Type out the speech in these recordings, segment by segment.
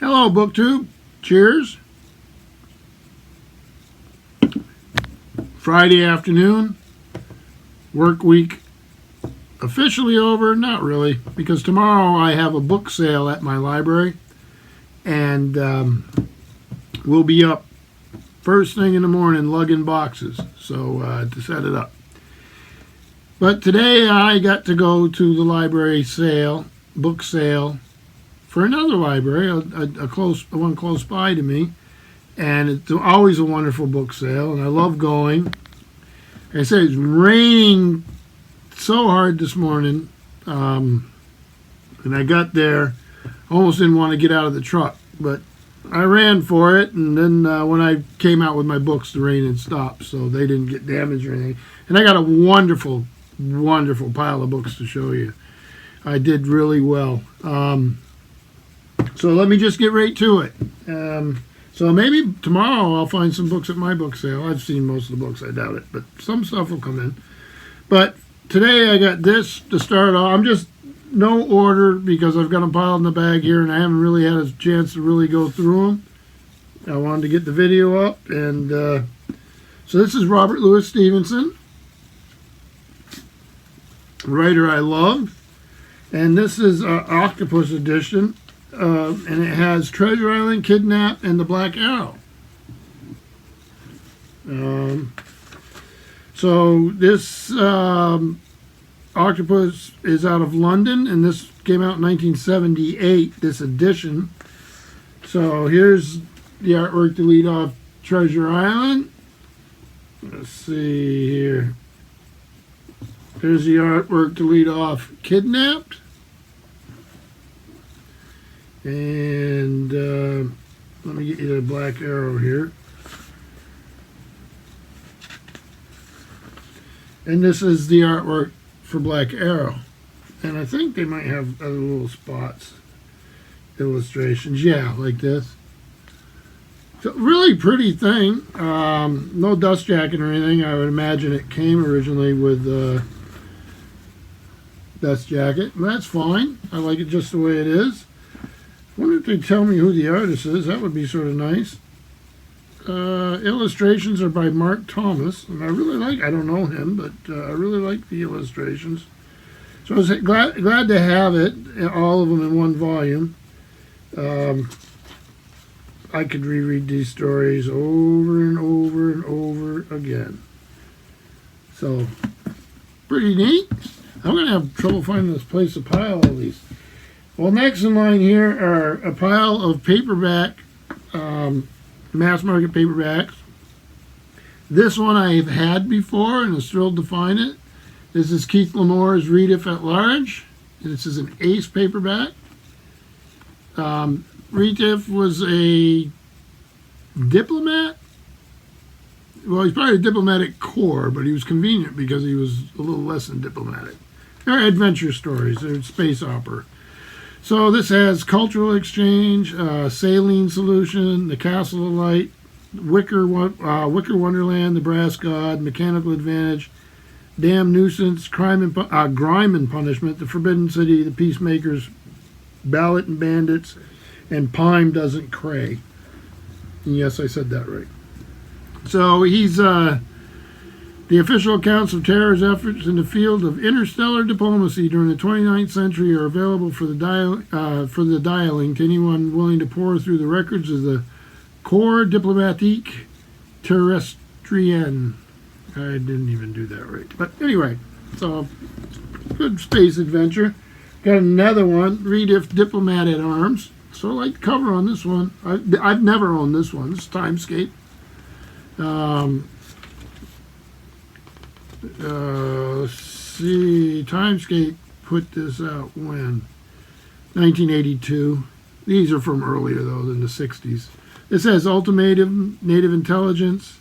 Hello, BookTube. Cheers. Friday afternoon. Work week officially over. Not really, because tomorrow I have a book sale at my library. And we'll be up first thing in the morning lugging boxes. So to set it up. But today I got to go to the library sale, book sale, for another library, one close by to me, and it's always a wonderful book sale, and I love going. Like I say, it's raining so hard this morning, and I got there, almost didn't want to get out of the truck, but I ran for it, and then when I came out with my books, the rain had stopped, so they didn't get damaged or anything. And I got a wonderful pile of books to show you. I did really well. So let me just get right to it. So maybe tomorrow I'll find some books at my book sale. I've seen most of the books, I doubt it, but some stuff will come in. But today I got this to start off. I'm just no order because I've got them piled in the bag here and I haven't really had a chance to really go through them. I wanted to get the video up, and so this is Robert Louis Stevenson, writer I love, and this is Octopus Edition. And it has Treasure Island, Kidnap, and The Black Arrow. So this Octopus is out of London, and this came out in 1978, this edition. So here's the artwork to lead off Treasure Island. Let's see here. Here's the artwork to lead off Kidnapped. And let me get you the Black Arrow here. And this is the artwork for Black Arrow. And I think they might have other little spots, illustrations. Yeah, like this. So really pretty thing. No dust jacket or anything. I would imagine it came originally with dust jacket. That's fine. I like it just the way it is. I wonder if they tell me who the artist is. That would be sort of nice. Illustrations are by Mark Thomas, and I really like. I don't know him, but I really like the illustrations. So I was glad to have it, all of them in one volume. I could reread these stories over and over and over again. So pretty neat. I'm gonna have trouble finding this place to pile all these. Well, next in line here are a pile of paperback, mass market paperbacks. This one I've had before and was thrilled to find it. This is Keith Lamore's Read If at Large. This is an ace paperback. Read If was a diplomat. Well, he's probably a diplomatic corps, but he was convenient because he was a little less than diplomatic. They're adventure stories. They're space opera. So this has Cultural Exchange, Saline Solution, The Castle of Light, Wicker Wonderland, The Brass God, Mechanical Advantage, Damn Nuisance, Grime and Punishment, The Forbidden City, The Peacemakers, Ballot and Bandits, and Pime Doesn't Cray. And yes, I said that right. So he's the official accounts of terror's efforts in the field of interstellar diplomacy during the 29th century are available for the dialing to anyone willing to pore through the records of the Corps Diplomatique Terrestrienne. I didn't even do that right. But anyway, so good space adventure. Got another one, Read If Diplomat at Arms. So I like the cover on this one. I've never owned this one. This is Timescape. Let's see, Timescape put this out when? 1982. These are from earlier, though, than the 60s. It says Ultimatum, Native Intelligence,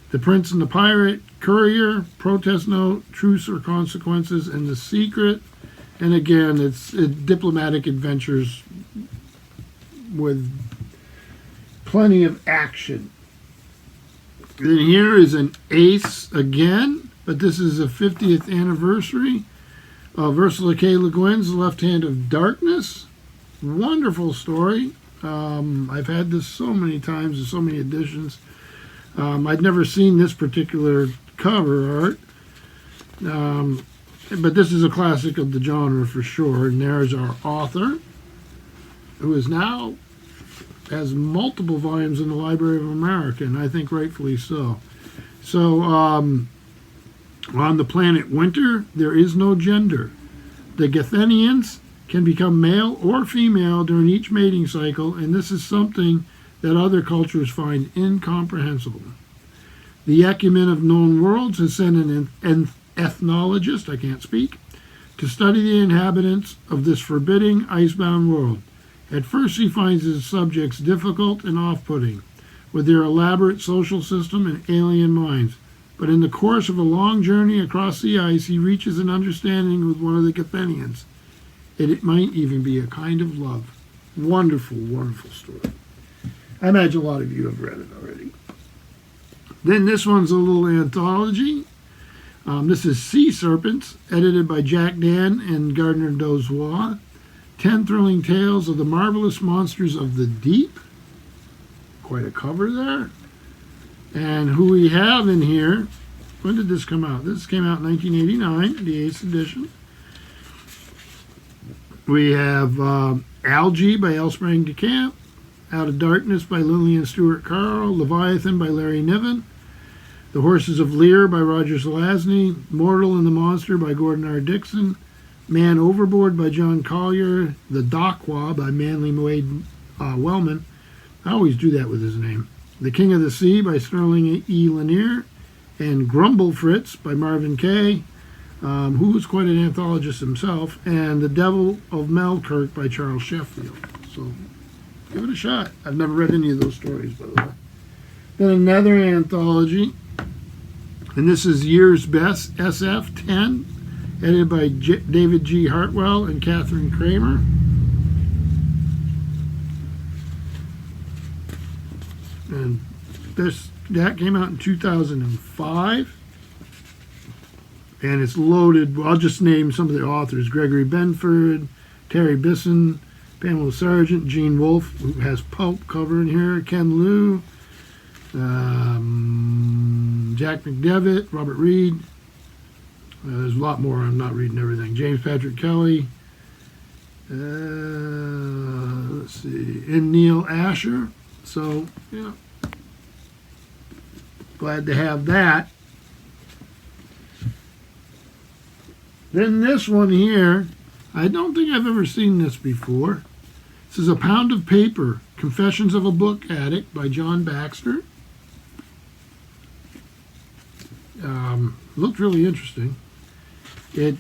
The Prince and the Pirate, Courier, Protest Note, Truce or Consequences, and The Secret. And again, it's diplomatic adventures with plenty of action. Then here is an ace again, but this is the 50th anniversary of Ursula K. Le Guin's The Left Hand of Darkness. Wonderful story. I've had this so many times in so many editions. I'd never seen this particular cover art. But this is a classic of the genre for sure. And there's our author, who is now has multiple volumes in the Library of America, and I think rightfully so. So, on the planet Winter, there is no gender. The Gathenians can become male or female during each mating cycle, and this is something that other cultures find incomprehensible. The Ecumen of Known Worlds has sent an ethnologist, I can't speak, to study the inhabitants of this forbidding icebound world. At first he finds his subjects difficult and off-putting, with their elaborate social system and alien minds. But in the course of a long journey across the ice, he reaches an understanding with one of the Gathenians. It might even be a kind of love. Wonderful, wonderful story. I imagine a lot of you have read it already. Then this one's a little anthology. This is Sea Serpents, edited by Jack Dan and Gardner Dozois. 10 thrilling tales of the marvelous monsters of the deep. Quite a cover there. And who we have in here, when did this come out? This came out in 1989, the 8th edition. We have Algae by L. Sprang de Camp, Out of Darkness by Lillian Stewart Carl, Leviathan by Larry Niven, The Horses of Lear by Roger Zelazny, Mortal and the Monster by Gordon R. Dixon, Man Overboard by John Collier, The Daquah by Manly Wade Wellman. I always do that with his name. The King of the Sea by Sterling E. Lanier, and Grumble Fritz by Marvin Kaye, who was quite an anthologist himself, and The Devil of Melkirk by Charles Sheffield. So give it a shot. I've never read any of those stories, by the way. Then another anthology, and this is Year's Best, SF 10, edited by David G. Hartwell and Catherine Kramer. And that came out in 2005. And it's loaded, I'll just name some of the authors: Gregory Benford, Terry Bisson, Pamela Sargent, Gene Wolfe, who has Pulp cover in here, Ken Liu, Jack McDevitt, Robert Reed. There's a lot more. I'm not reading everything. James Patrick Kelly. Let's see. And Neil Asher. So, yeah. Glad to have that. Then this one here, I don't think I've ever seen this before. This is A Pound of Paper, Confessions of a Book Addict by John Baxter. Looked really interesting. It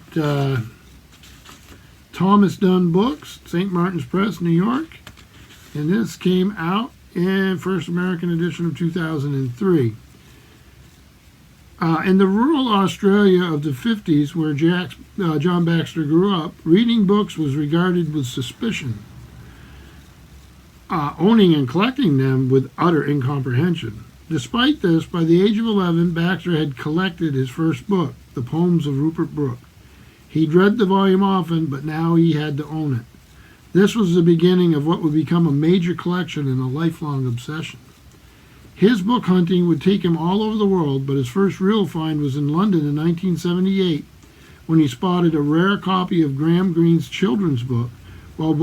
Thomas Dunn Books, St. Martin's Press, New York. And this came out in First American edition of 2003. In the rural Australia of the 50s, where John Baxter grew up, reading books was regarded with suspicion, owning and collecting them with utter incomprehension. Despite this, by the age of 11, Baxter had collected his first book, The Poems of Rupert Brooke. He'd read the volume often, but now he had to own it. This was the beginning of what would become a major collection and a lifelong obsession. His book hunting would take him all over the world, but his first real find was in London in 1978, when he spotted a rare copy of Graham Greene's children's book while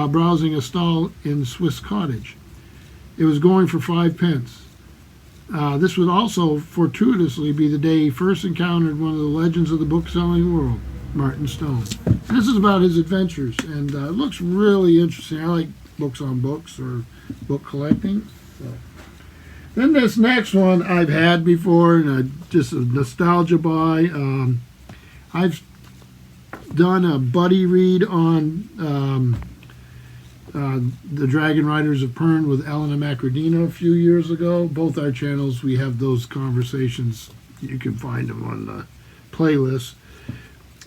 browsing a stall in Swiss Cottage. It was going for 5 pence. This would also fortuitously be the day he first encountered one of the legends of the book-selling world, Martin Stone. This is about his adventures, and it looks really interesting. I like books on books or book collecting. So. Then this next one I've had before, and just a nostalgia buy. I've done a buddy read on the Dragon Riders of Pern with Elena Macrodino a few years ago. Both our channels, we have those conversations. You can find them on the playlist.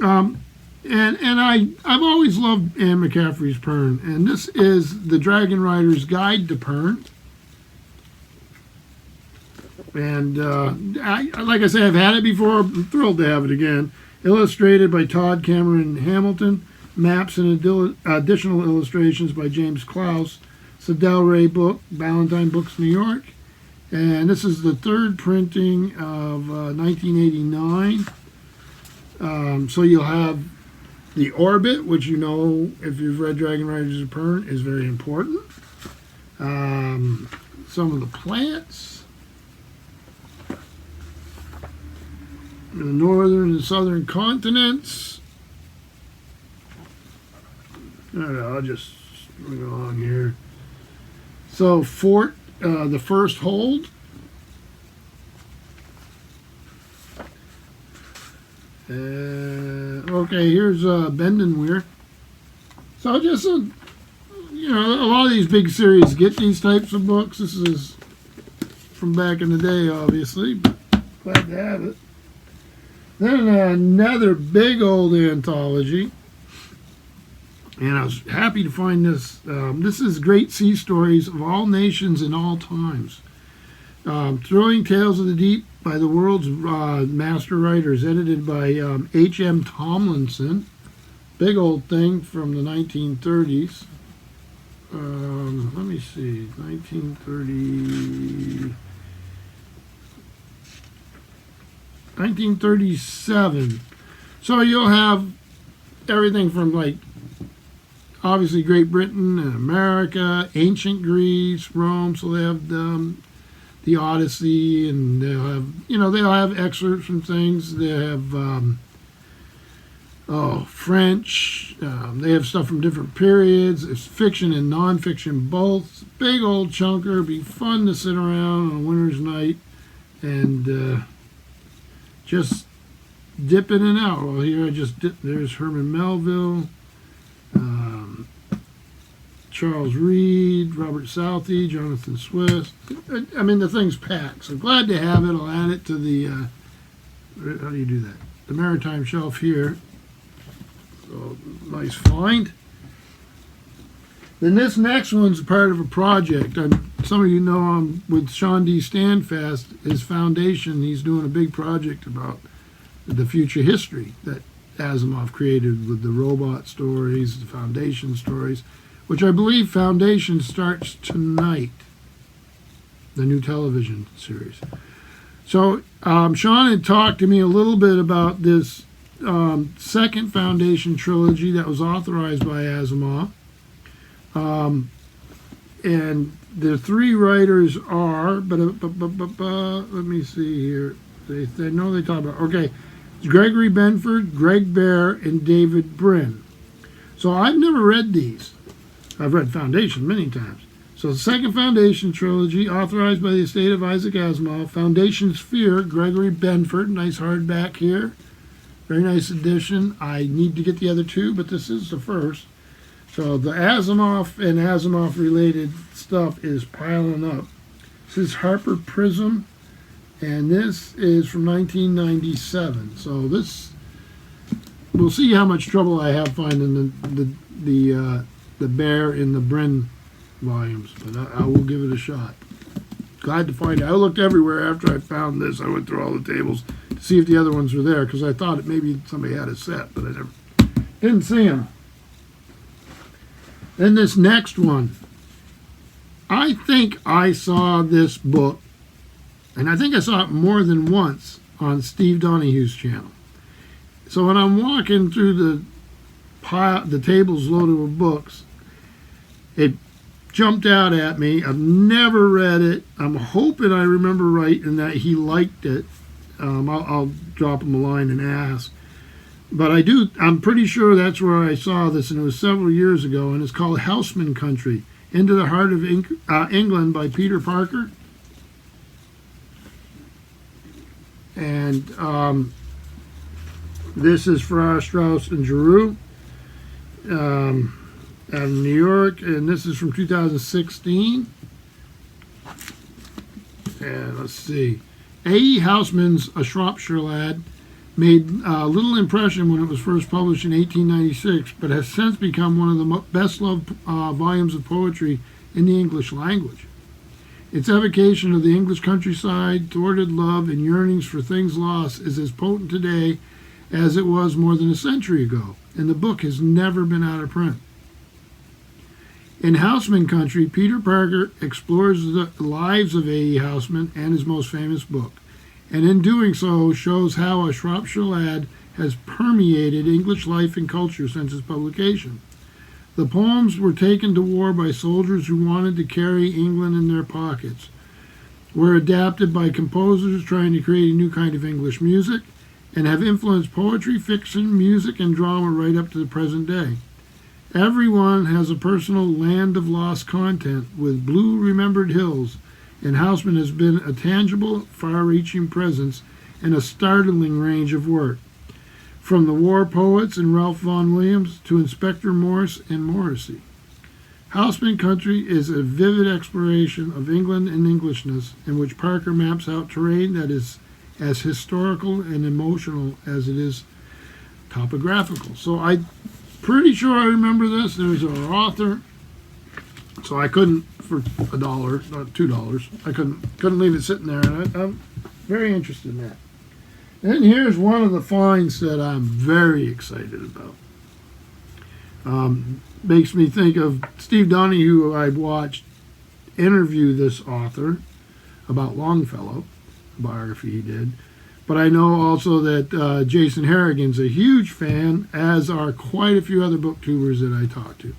And I've always loved Anne McCaffrey's Pern, and this is the Dragon Rider's Guide to Pern. And like I say, I've had it before. I'm thrilled to have it again. Illustrated by Todd Cameron Hamilton. Maps and additional illustrations by James Klaus. It's a Del Rey book, Ballantine Books, New York. And this is the third printing of 1989. So you'll have the orbit, which you know, if you've read Dragon Riders of Pern, is very important. Some of the plants. The northern and southern continents. I'll just move along here. So Fort, the first hold. Okay, here's Bendenweir. So just a lot of these big series get these types of books. This is from back in the day, obviously, but glad to have it. Then another big old anthology. And I was happy to find this. This is Great Sea Stories of All Nations in All Times. Thrilling Tales of the Deep by the World's Master Writers, edited by H.M. Tomlinson. Big old thing from the 1930s. Let me see, 1937. So you'll have everything from, like, obviously Great Britain and America, ancient Greece, Rome. So they have the Odyssey, and they'll have excerpts from things. They have French. They have stuff from different periods. It's fiction and nonfiction both. Big old chunker. It'd be fun to sit around on a winter's night and just dip in and out. Well, here I just dipped. There's Herman Melville, Charles Reed, Robert Southey, Jonathan Swift. I mean, the thing's packed. So glad to have it. I'll add it to the, how do you do that? The Maritime Shelf here. So, nice find. Then this next one's part of a project. Some of you know I'm with Sean D. Standfast, his foundation. He's doing a big project about the future history that Asimov created with the robot stories, the Foundation stories, which I believe Foundation starts tonight, the new television series. So Sean had talked to me a little bit about this second Foundation trilogy that was authorized by Asimov. And the three writers are, let me see here. They know they talk about, okay, it's Gregory Benford, Greg Bear, and David Brin. So I've never read these. I've read Foundation many times. So the second Foundation trilogy, authorized by the estate of Isaac Asimov. Foundation Sphere, Gregory Benford, nice hardback here. Very nice edition. I need to get the other two, but this is the first. So the Asimov and Asimov-related stuff is piling up. This is Harper Prism, and this is from 1997. So this, we'll see how much trouble I have finding the Bear in the Brin volumes, but I will give it a shot. Glad to find it. I looked everywhere after I found this. I went through all the tables to see if the other ones were there, because I thought maybe somebody had a set, but I didn't see them. Then this next one, I think I saw this book, and I think I saw it more than once on Steve Donahue's channel. So when I'm walking through the tables loaded with books, it jumped out at me. I've never read it. I'm hoping I remember right and that he liked it. I'll drop him a line and ask. But I'm pretty sure that's where I saw this, and it was several years ago, and it's called Hausmann Country, Into the Heart of England by Peter Parker. And this is Farrar, Straus, and Giroux out of New York, and this is from 2016. And let's see. A.E. Hausmann's A Shropshire Lad made little impression when it was first published in 1896, but has since become one of the best-loved volumes of poetry in the English language. Its evocation of the English countryside, thwarted love, and yearnings for things lost is as potent today as it was more than a century ago, and the book has never been out of print. In Hausmann Country, Peter Parker explores the lives of A.E. Hausmann and his most famous book, and in doing so shows how a Shropshire lad has permeated English life and culture since its publication. The poems were taken to war by soldiers who wanted to carry England in their pockets, were adapted by composers trying to create a new kind of English music, and have influenced poetry, fiction, music, and drama right up to the present day. Everyone has a personal land of lost content with blue remembered hills, and Hausmann has been a tangible, far-reaching presence in a startling range of work, from the war poets and Ralph Vaughan Williams to Inspector Morse and Morrissey. Hausmann Country is a vivid exploration of England and Englishness, in which Parker maps out terrain that is as historical and emotional as it is topographical. So I'm pretty sure I remember this. There's our author. So I couldn't, for $1, not $2, I couldn't leave it sitting there. And I'm very interested in that. And here's one of the finds that I'm very excited about. Makes me think of Steve Donnie, who I watched interview this author about Longfellow, a biography he did. But I know also that Jason Harrigan's a huge fan, as are quite a few other booktubers that I talked to.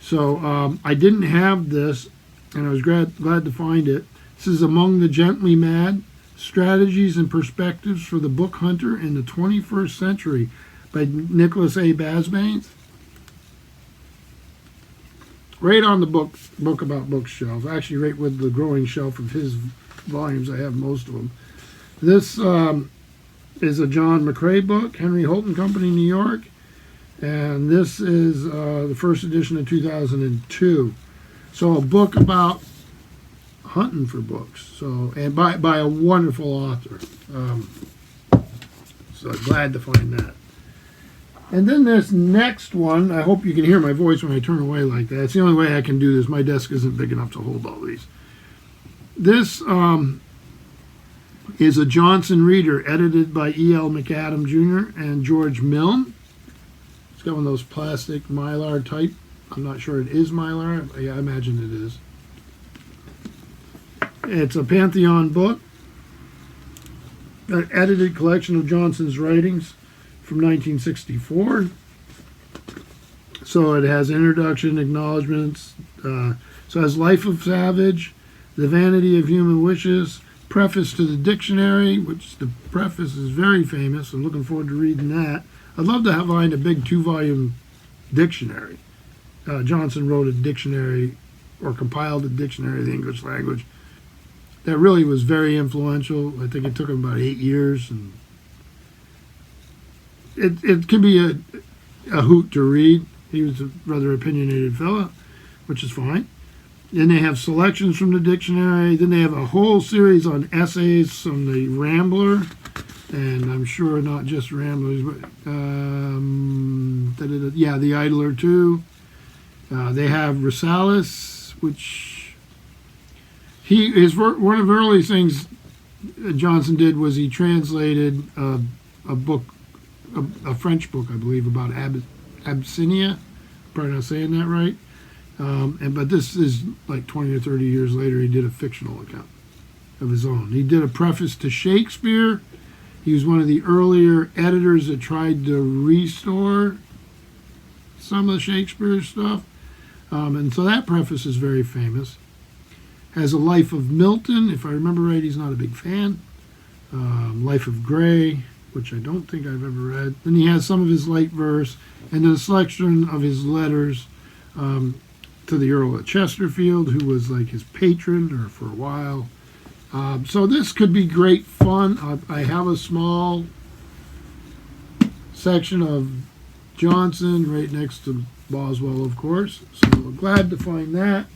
So I didn't have this, and I was glad to find it. This is Among the Gently Mad, Strategies and Perspectives for the Book Hunter in the 21st Century by Nicholas A. Basbanes. Right on the book about bookshelves. Actually, right with the growing shelf of his volumes. I have most of them. This is a John McCrae book, Henry Holton Company, New York. And this is the first edition of 2002. So a book about hunting for books. So, and by a wonderful author. So glad to find that. And then this next one, I hope you can hear my voice when I turn away like that. It's the only way I can do this. My desk isn't big enough to hold all these. This is a Johnson Reader, edited by E.L. McAdam Jr. and George Milne. It's got one of those plastic Mylar type. I'm not sure it is Mylar. Yeah, I imagine it is. It's a Pantheon book, an edited collection of Johnson's writings from 1964. So it has introduction, acknowledgments. So it has Life of Savage, The Vanity of Human Wishes, preface to the dictionary, which the preface is very famous. I'm looking forward to reading that. I'd love to find a big 2-volume dictionary. Johnson wrote a dictionary, or compiled a dictionary of the English language that really was very influential. I think it took him about 8 years, and it can be a hoot to read. He was a rather opinionated fella, which is fine. Then they have selections from the dictionary. Then they have a whole series on essays from the Rambler, and I'm sure not just Ramblers, but the Idler too. They have Risalis, which one of the early things Johnson did was he translated a book, a French book, I believe, about Abyssinia. Probably not saying that right. But this is like 20 or 30 years later. He did a fictional account of his own. He did a preface to Shakespeare. He was one of the earlier editors that tried to restore some of the Shakespeare stuff. And so that preface is very famous. Has a Life of Milton. If I remember right, he's not a big fan. Life of Gray, which I don't think I've ever read. Then he has some of his light verse, and then a selection of his letters to the Earl of Chesterfield, who was like his patron or for a while. So this could be great fun. I have a small section of Johnson right next to Boswell, of course. So glad to find that.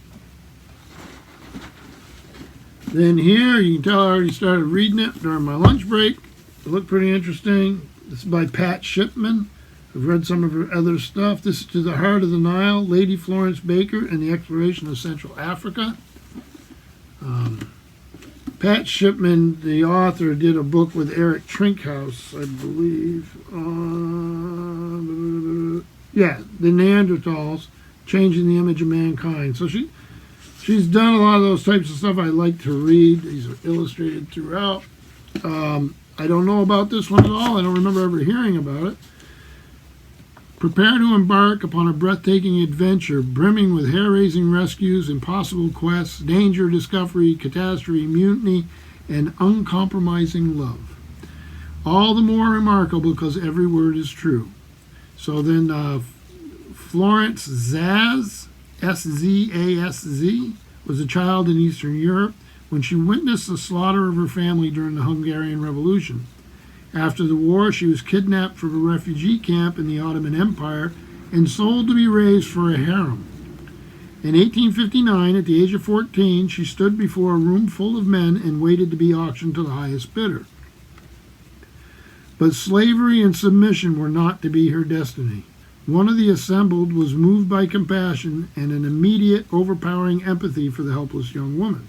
Then here, you can tell I already started reading it during my lunch break. It looked pretty interesting. This is by Pat Shipman. I've read some of her other stuff. This is To the Heart of the Nile, Lady Florence Baker and the Exploration of Central Africa. Pat Shipman, the author, did a book with Eric Trinkhaus, I believe. The Neanderthals, changing the image of mankind. So she's done a lot of those types of stuff I like to read. These are illustrated throughout. I don't know about this one at all. I don't remember ever hearing about it. Prepare to embark upon a breathtaking adventure, brimming with hair-raising rescues, impossible quests, danger, discovery, catastrophe, mutiny, and uncompromising love. All the more remarkable because every word is true. So then Florence Szaszz, S-Z-A-S-Z, was a child in Eastern Europe when she witnessed the slaughter of her family during the Hungarian Revolution. After the war, she was kidnapped from a refugee camp in the Ottoman Empire and sold to be raised for a harem. In 1859, at the age of 14, she stood before a room full of men and waited to be auctioned to the highest bidder. But slavery and submission were not to be her destiny. One of the assembled was moved by compassion and an immediate, overpowering empathy for the helpless young woman.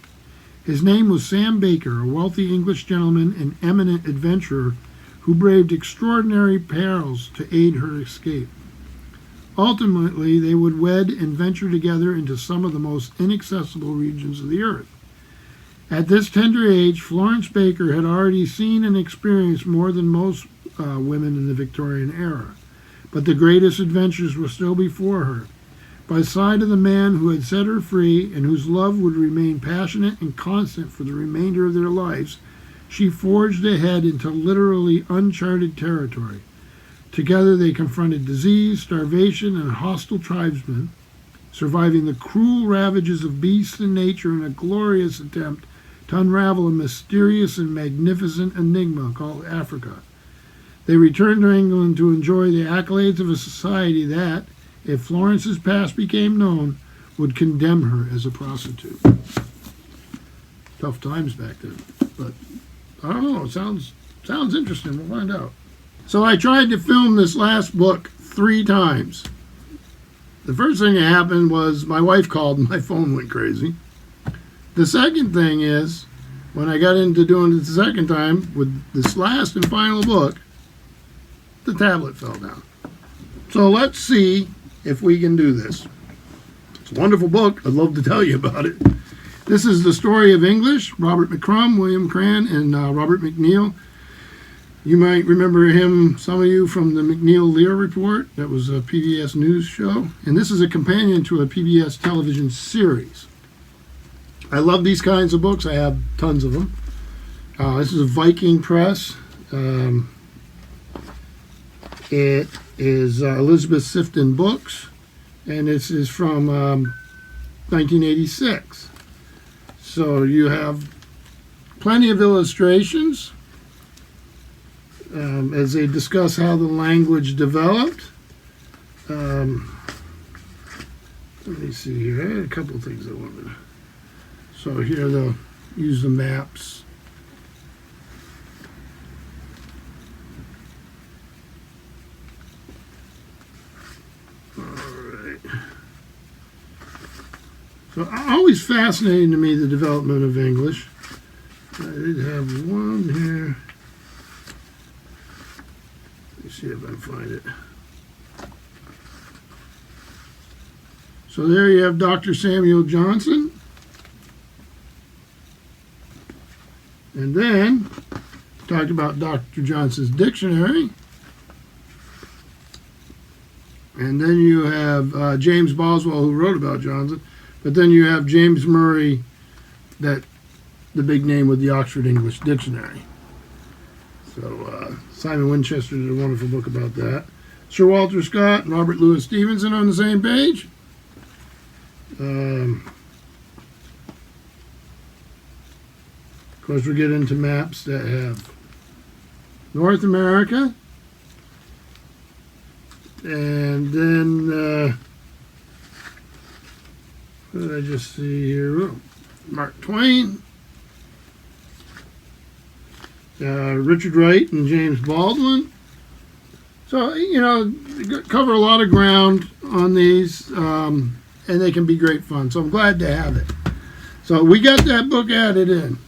His name was Sam Baker, a wealthy English gentleman and eminent adventurer who braved extraordinary perils to aid her escape. Ultimately, they would wed and venture together into some of the most inaccessible regions of the earth. At this tender age, Florence Baker had already seen and experienced more than most women in the Victorian era, but the greatest adventures were still before her. By the side of the man who had set her free and whose love would remain passionate and constant for the remainder of their lives, she forged ahead into literally uncharted territory. Together they confronted disease, starvation, and hostile tribesmen, surviving the cruel ravages of beasts and nature in a glorious attempt to unravel a mysterious and magnificent enigma called Africa. They returned to England to enjoy the accolades of a society that, if Florence's past became known, would condemn her as a prostitute. Tough times back then, but I don't know, it sounds interesting. We'll find out. So I tried to film this last book 3 times. The first thing that happened was my wife called and my phone went crazy. The second thing is, when I got into doing it the second time with this last and final book, the tablet fell down. So let's see if we can do this. It's a wonderful book. I'd love to tell you about it. This is The Story of English, Robert McCrum, William Cran, and Robert McNeil. You might remember him, some of you, from the McNeil-Lear Report. That was a PBS News show. And this is a companion to a PBS television series. I love these kinds of books. I have tons of them. This is a Viking Press. It is Elizabeth Sifton Books, and this is from 1986. So you have plenty of illustrations as they discuss how the language developed. Let me see here. I had a couple of things I wanted. So here they'll use the maps. So always fascinating to me, the development of English. I did have one here. Let me see if I can find it. So there you have Dr. Samuel Johnson. And then talked about Dr. Johnson's dictionary. And then you have James Boswell, who wrote about Johnson. But then you have James Murray, the big name with the Oxford English Dictionary. So Simon Winchester did a wonderful book about that. Sir Walter Scott and Robert Louis Stevenson on the same page. Of course, we get into maps that have North America. And then... what did I just see here? Oh, Mark Twain, Richard Wright, and James Baldwin. So, cover a lot of ground on these, and they can be great fun. So I'm glad to have it. So we got that book added in.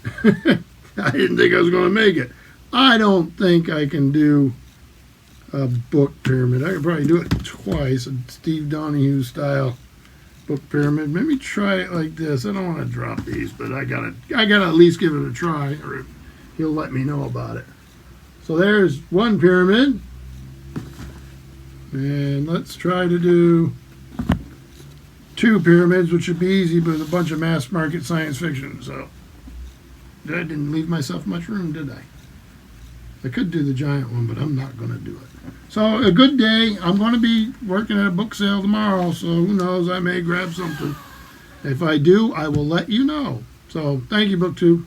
I didn't think I was going to make it. I don't think I can do a book pyramid. I could probably do it twice, a Steve Donahue style book pyramid. Maybe try it like this. I don't want to drop these, but I gotta at least give it a try, or he'll let me know about it. So there's one pyramid, and let's try to do two pyramids, which would be easy, but a bunch of mass market science fiction. So I didn't leave myself much room, did I? I could do the giant one, but I'm not going to do it. So a good day. I'm going to be working at a book sale tomorrow, so who knows, I may grab something. If I do, I will let you know. So thank you, BookTube.